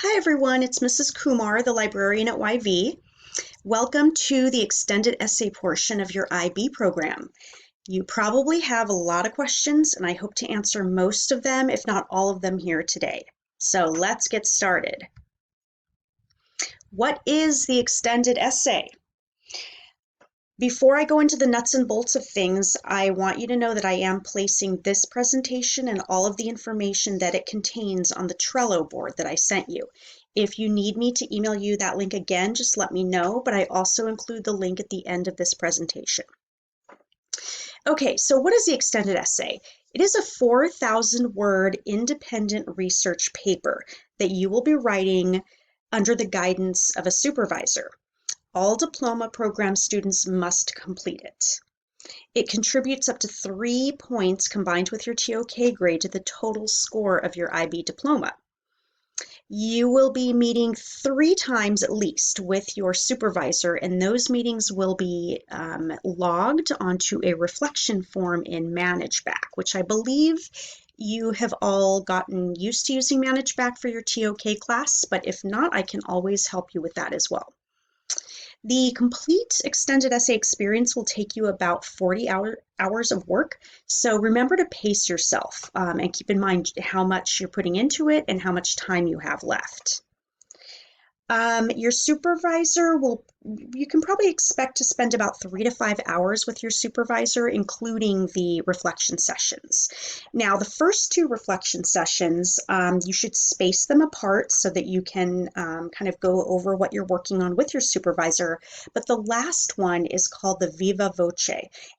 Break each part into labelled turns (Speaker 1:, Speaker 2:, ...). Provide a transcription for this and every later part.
Speaker 1: Hi everyone, it's Mrs. Kumar, the librarian at YV. Welcome to the extended essay portion of your IB program. You probably have a lot of questions and I hope to answer most of them, if not all of them here today. So let's get started. What is the extended essay? Before I go into the nuts and bolts of things, I want you to know that I am placing this presentation and all of the information that it contains on the Trello board that I sent you. If you need me to email you that link again, just let me know, but I also include the link at the end of this presentation. Okay, so what is the extended essay? It is a 4,000-word independent research paper that you will be writing under the guidance of a supervisor. All diploma program students must complete it. It contributes up to 3 points combined with your TOK grade to the total score of your IB diploma. You will be meeting 3 times at least with your supervisor, and those meetings will be logged onto a reflection form in ManageBack, which I believe you have all gotten used to using ManageBack for your TOK class, but if not, I can always help you with that as well. The complete extended essay experience will take you about 40 hours of work, so remember to pace yourself and keep in mind how much you're putting into it and how much time you have left. Your supervisor you can probably expect to spend about 3 to 5 hours with your supervisor, including the reflection sessions. Now, the first 2 reflection sessions, you should space them apart so that you can kind of go over what you're working on with your supervisor. But the last one is called the Viva Voce,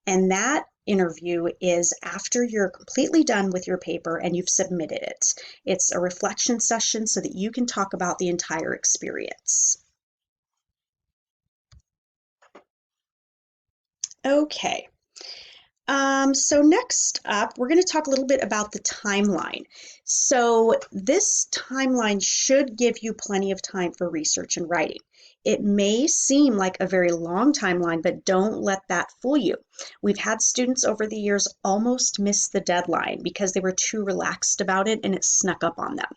Speaker 1: and that interview is after you're completely done with your paper and you've submitted it. It's a reflection session so that you can talk about the entire experience. Okay. So next up, we're going to talk a little bit about the timeline. So this timeline should give you plenty of time for research and writing. It may seem like a very long timeline, but don't let that fool you. We've had students over the years almost miss the deadline because they were too relaxed about it and it snuck up on them.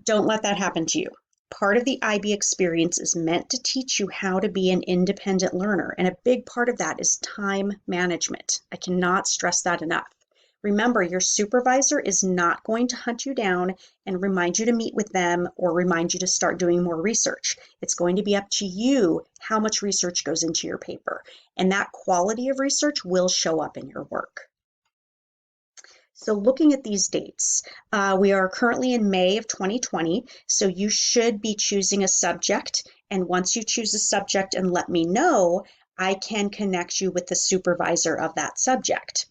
Speaker 1: Don't let that happen to you. Part of the IB experience is meant to teach you how to be an independent learner, and a big part of that is time management. I cannot stress that enough. Remember, your supervisor is not going to hunt you down and remind you to meet with them or remind you to start doing more research. It's going to be up to you how much research goes into your paper, and that quality of research will show up in your work. So looking at these dates, we are currently in May of 2020, so you should be choosing a subject, and once you choose a subject and let me know, I can connect you with the supervisor of that subject.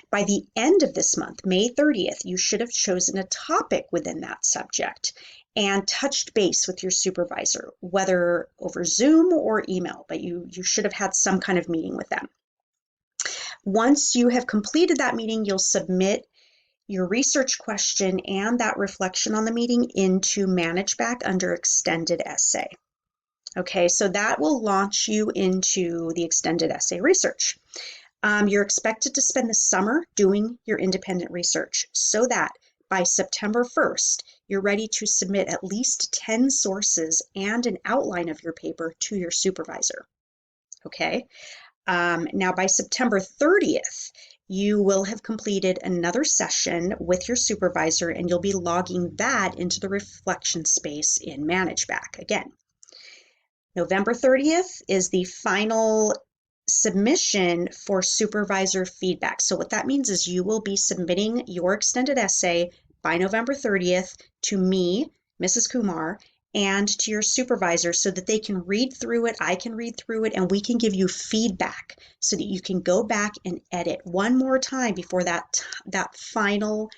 Speaker 1: By the end of this month, May 30th, you should have chosen a topic within that subject and touched base with your supervisor, whether over Zoom or email, but you should have had some kind of meeting with them. Once you have completed that meeting, you'll submit your research question and that reflection on the meeting into ManageBack under extended essay. Okay, so that will launch you into the extended essay research. You're expected to spend the summer doing your independent research so that by September 1st, you're ready to submit at least 10 sources and an outline of your paper to your supervisor. Okay, now by September 30th, you will have completed another session with your supervisor and you'll be logging that into the reflection space in ManageBack again. November 30th is the final submission for supervisor feedback. So what that means is you will be submitting your extended essay by November 30th to me, Mrs. Kumar, and to your supervisor so that they can read through it, I can read through it, and we can give you feedback so that you can go back and edit one more time before that final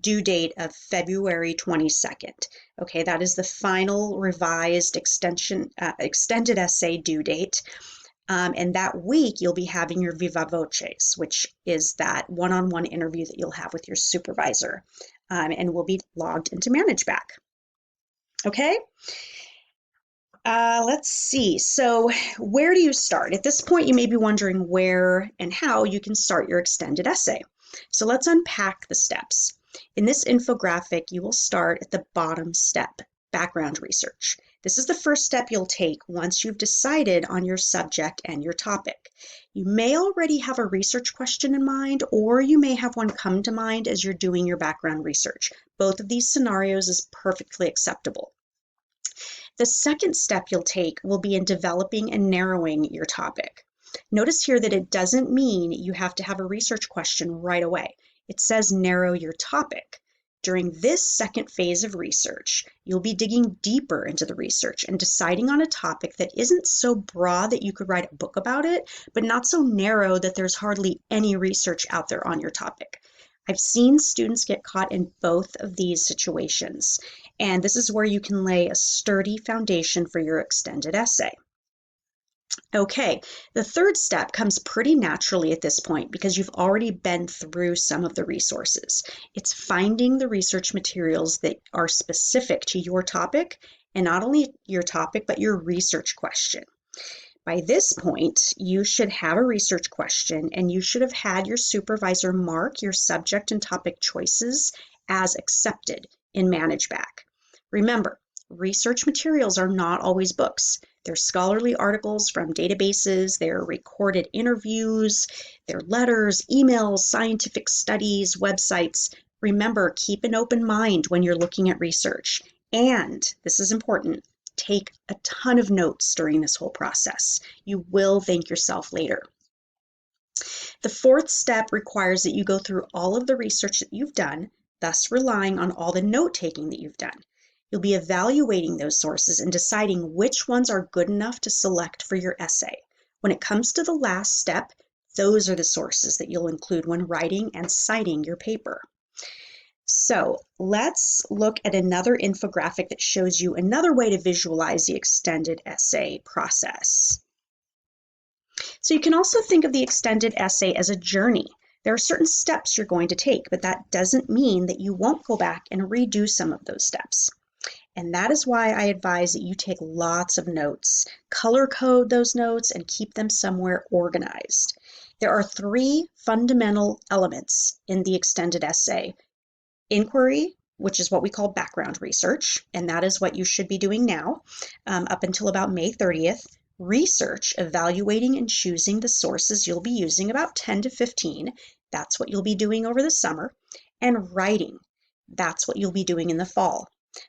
Speaker 1: due date of February 22nd. Okay, that is the final revised extended essay due date. And that week you'll be having your Viva Voces, which is that one-on-one interview that you'll have with your supervisor, and will be logged into ManageBack. Okay, let's see. So where do you start? At this point, you may be wondering where and how you can start your extended essay. So let's unpack the steps. In this infographic, you will start at the bottom step, background research. This is the first step you'll take once you've decided on your subject and your topic. You may already have a research question in mind, or you may have one come to mind as you're doing your background research. Both of these scenarios is perfectly acceptable. The second step you'll take will be in developing and narrowing your topic. Notice here that it doesn't mean you have to have a research question right away. It says narrow your topic. During this second phase of research, you'll be digging deeper into the research and deciding on a topic that isn't so broad that you could write a book about it, but not so narrow that there's hardly any research out there on your topic. I've seen students get caught in both of these situations, and this is where you can lay a sturdy foundation for your extended essay. Okay, the third step comes pretty naturally at this point because you've already been through some of the resources. It's finding the research materials that are specific to your topic, and not only your topic, but your research question. By this point, you should have a research question and you should have had your supervisor mark your subject and topic choices as accepted in ManageBack. Remember, research materials are not always books. They're scholarly articles from databases, they're recorded interviews, they're letters, emails, scientific studies, websites. Remember, keep an open mind when you're looking at research. And, this is important, take a ton of notes during this whole process. You will thank yourself later. The fourth step requires that you go through all of the research that you've done, thus relying on all the note-taking that you've done. You'll be evaluating those sources and deciding which ones are good enough to select for your essay. When it comes to the last step, those are the sources that you'll include when writing and citing your paper. So let's look at another infographic that shows you another way to visualize the extended essay process. So you can also think of the extended essay as a journey. There are certain steps you're going to take, but that doesn't mean that you won't go back and redo some of those steps. And that is why I advise that you take lots of notes, color code those notes, and keep them somewhere organized. There are three fundamental elements in the extended essay. Inquiry, which is what we call background research, and that is what you should be doing now up until about May 30th. Research, evaluating and choosing the sources you'll be using, about 10 to 15. That's what you'll be doing over the summer. And writing, that's what you'll be doing in the fall.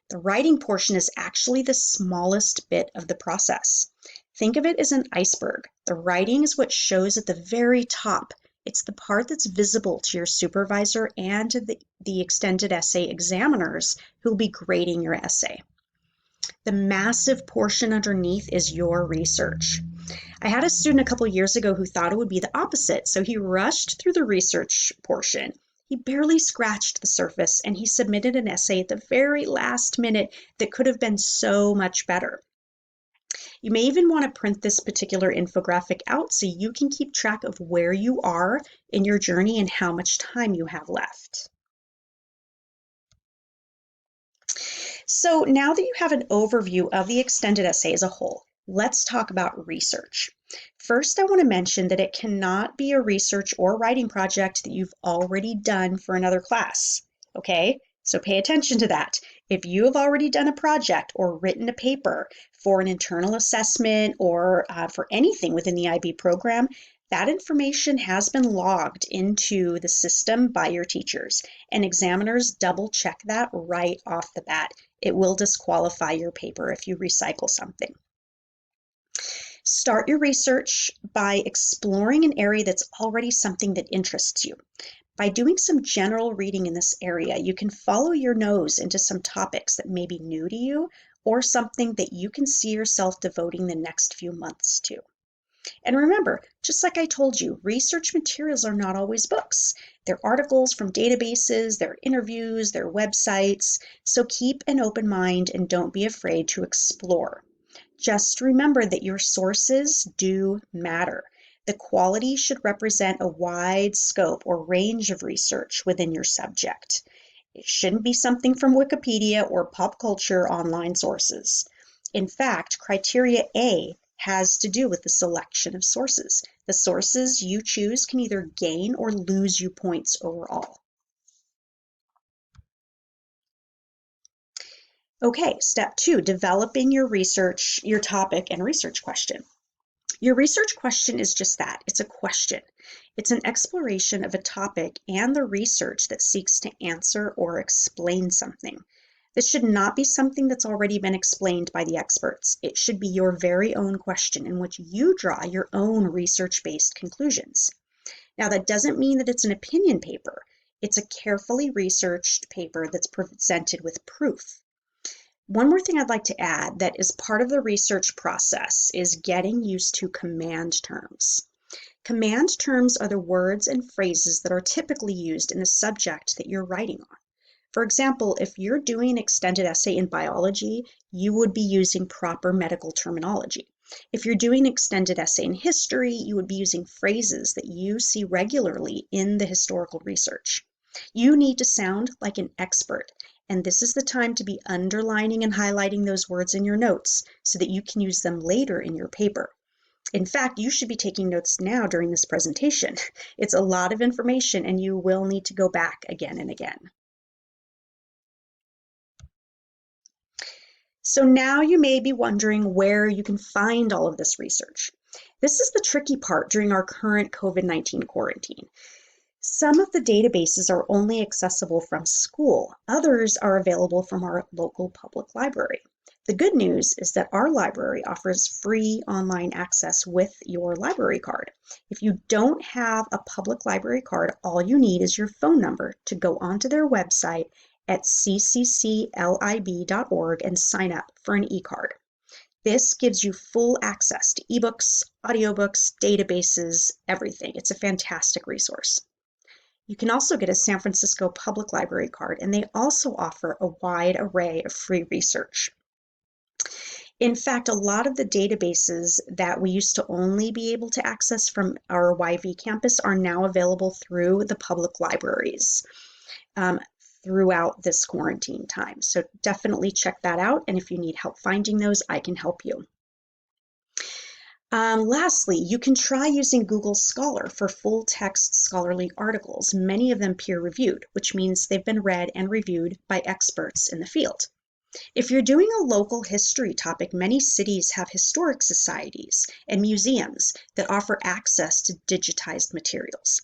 Speaker 1: The writing portion is actually the smallest bit of the process. Think of it as an iceberg. The writing is what shows at the very top. It's the part that's visible to your supervisor and to the extended essay examiners who will be grading your essay. The massive portion underneath is your research. I had a student a couple years ago who thought it would be the opposite, so he rushed through the research portion. He barely scratched the surface, and he submitted an essay at the very last minute that could have been so much better. You may even want to print this particular infographic out so you can keep track of where you are in your journey and how much time you have left. So now that you have an overview of the extended essay as a whole, let's talk about research. First, I want to mention that it cannot be a research or writing project that you've already done for another class, okay? So pay attention to that. If you have already done a project or written a paper for an internal assessment or for anything within the IB program, that information has been logged into the system by your teachers, and examiners double check that right off the bat. It will disqualify your paper if you recycle something. Start your research by exploring an area that's already something that interests you. By doing some general reading in this area, you can follow your nose into some topics that may be new to you or something that you can see yourself devoting the next few months to. And remember, just like I told you, research materials are not always books. They're articles from databases, they're interviews, they're websites. So keep an open mind and don't be afraid to explore. Just remember that your sources do matter. The quality should represent a wide scope or range of research within your subject. It shouldn't be something from Wikipedia or pop culture online sources. In fact, criteria A has to do with the selection of sources. The sources you choose can either gain or lose you points overall. Okay, step 2, developing your research, your topic and research question. Your research question is just that. It's a question. It's an exploration of a topic and the research that seeks to answer or explain something. This should not be something that's already been explained by the experts. It should be your very own question in which you draw your own research-based conclusions. Now, that doesn't mean that it's an opinion paper. It's a carefully researched paper that's presented with proof. One more thing I'd like to add that is part of the research process is getting used to command terms. Command terms are the words and phrases that are typically used in the subject that you're writing on. For example, if you're doing an extended essay in biology, you would be using proper medical terminology. If you're doing an extended essay in history, you would be using phrases that you see regularly in the historical research. You need to sound like an expert, and this is the time to be underlining and highlighting those words in your notes so that you can use them later in your paper. In fact, you should be taking notes now during this presentation. It's a lot of information and you will need to go back again and again. So now you may be wondering where you can find all of this research. This is the tricky part during our current COVID-19 quarantine. Some of the databases are only accessible from school. Others are available from our local public library. The good news is that our library offers free online access with your library card. If you don't have a public library card, all you need is your phone number to go onto their website at ccclib.org and sign up for an e-card. This gives you full access to ebooks, audiobooks, databases, everything. It's a fantastic resource. You can also get a San Francisco Public Library card, and they also offer a wide array of free research. In fact, a lot of the databases that we used to only be able to access from our YV campus are now available through the public libraries throughout this quarantine time. So definitely check that out, and if you need help finding those, I can help you. Lastly, you can try using Google Scholar for full-text scholarly articles, many of them peer-reviewed, which means they've been read and reviewed by experts in the field. If you're doing a local history topic, many cities have historic societies and museums that offer access to digitized materials.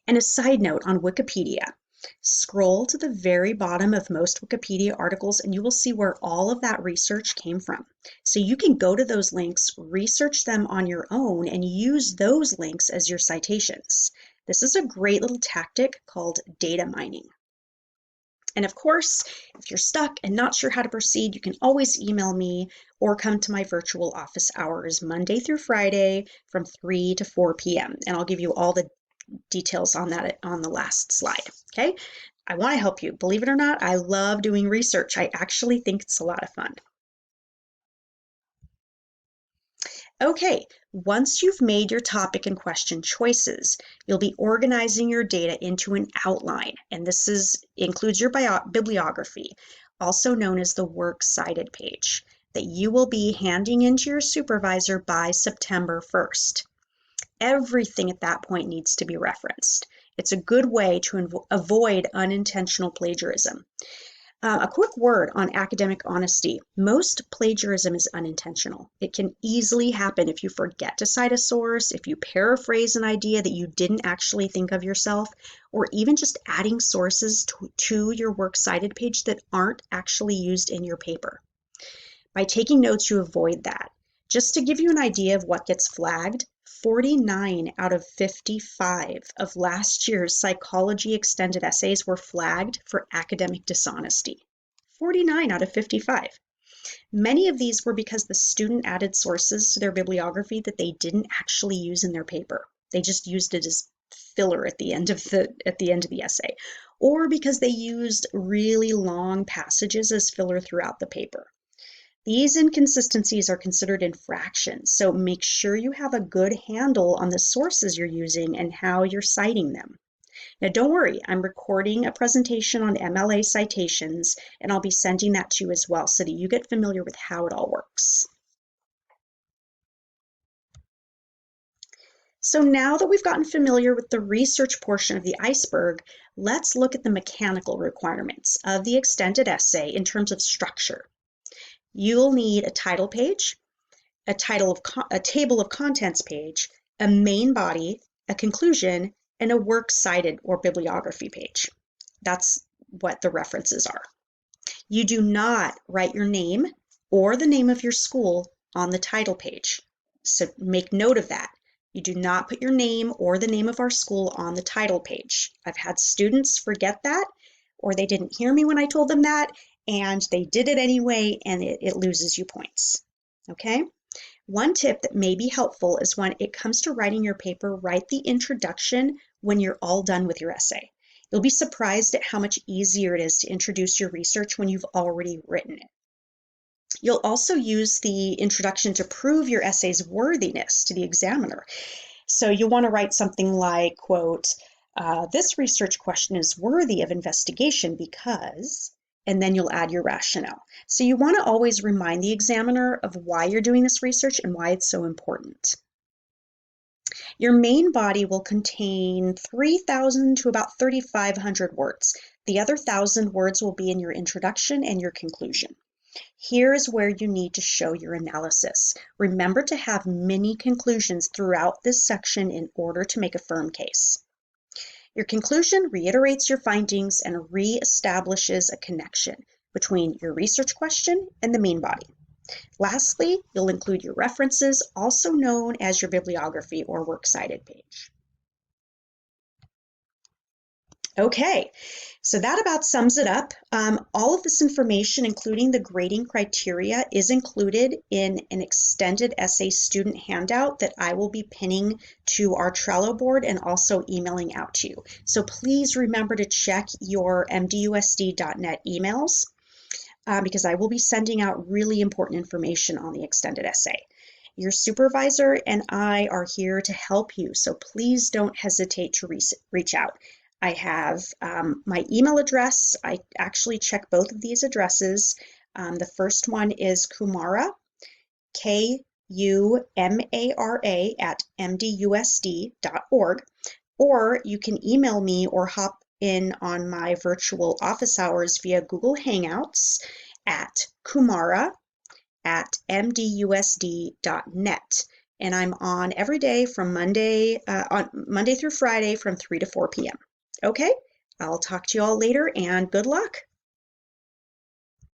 Speaker 1: And a side note on Wikipedia, scroll to the very bottom of most Wikipedia articles and you will see where all of that research came from. So you can go to those links, research them on your own, and use those links as your citations. This is a great little tactic called data mining. And of course, if you're stuck and not sure how to proceed, you can always email me or come to my virtual office hours Monday through Friday from 3 to 4 p.m. And I'll give you all the details on that on the last slide. Okay, I want to help you. Believe it or not, I love doing research. I actually think it's a lot of fun. Okay, once you've made your topic and question choices, you'll be organizing your data into an outline, and this includes your bibliography, also known as the works cited page, that you will be handing in to your supervisor by September 1st. Everything at that point needs to be referenced. It's a good way to avoid unintentional plagiarism. A quick word on academic honesty. Most plagiarism is unintentional. It can easily happen if you forget to cite a source, if you paraphrase an idea that you didn't actually think of yourself, or even just adding sources to your works cited page that aren't actually used in your paper. By taking notes, you avoid that. Just to give you an idea of what gets flagged, 49 out of 55 of last year's psychology extended essays were flagged for academic dishonesty. 49 out of 55. Many of these were because the student added sources to their bibliography that they didn't actually use in their paper. They just used it as filler at the end of the essay, or because they used really long passages as filler throughout the paper. These inconsistencies are considered infractions, so make sure you have a good handle on the sources you're using and how you're citing them. Now don't worry, I'm recording a presentation on MLA citations and I'll be sending that to you as well so that you get familiar with how it all works. So now that we've gotten familiar with the research portion of the iceberg, let's look at the mechanical requirements of the extended essay in terms of structure. You'll need a title page, a table of contents page, a main body, a conclusion, and a works cited or bibliography page. That's what the references are. You do not write your name or the name of your school on the title page. So make note of that. You do not put your name or the name of our school on the title page. I've had students forget that, or they didn't hear me when I told them that, and they did it anyway, and it loses you points. Okay? One tip that may be helpful is when it comes to writing your paper, write the introduction when you're all done with your essay. You'll be surprised at how much easier it is to introduce your research when you've already written it. You'll also use the introduction to prove your essay's worthiness to the examiner. So you want to write something like, quote, this research question is worthy of investigation because, and then you'll add your rationale. So you want to always remind the examiner of why you're doing this research and why it's so important. Your main body will contain 3,000 to about 3,500 words. The other 1,000 words will be in your introduction and your conclusion. Here is where you need to show your analysis. Remember to have many conclusions throughout this section in order to make a firm case. Your conclusion reiterates your findings and reestablishes a connection between your research question and the main body. Lastly, you'll include your references, also known as your bibliography or works cited page. Okay, so that about sums it up. All of this information, including the grading criteria, is included in an extended essay student handout that I will be pinning to our Trello board and also emailing out to you. So please remember to check your mdusd.net emails because I will be sending out really important information on the extended essay. Your supervisor and I are here to help you, so please don't hesitate to reach out. I have my email address. I actually check both of these addresses. The first one is Kumara, Kumara at mdusd.org, or you can email me or hop in on my virtual office hours via Google Hangouts at kumara@mdusd.net. And I'm on every day from Monday through Friday from 3 to 4 p.m. Okay, I'll talk to you all later and good luck.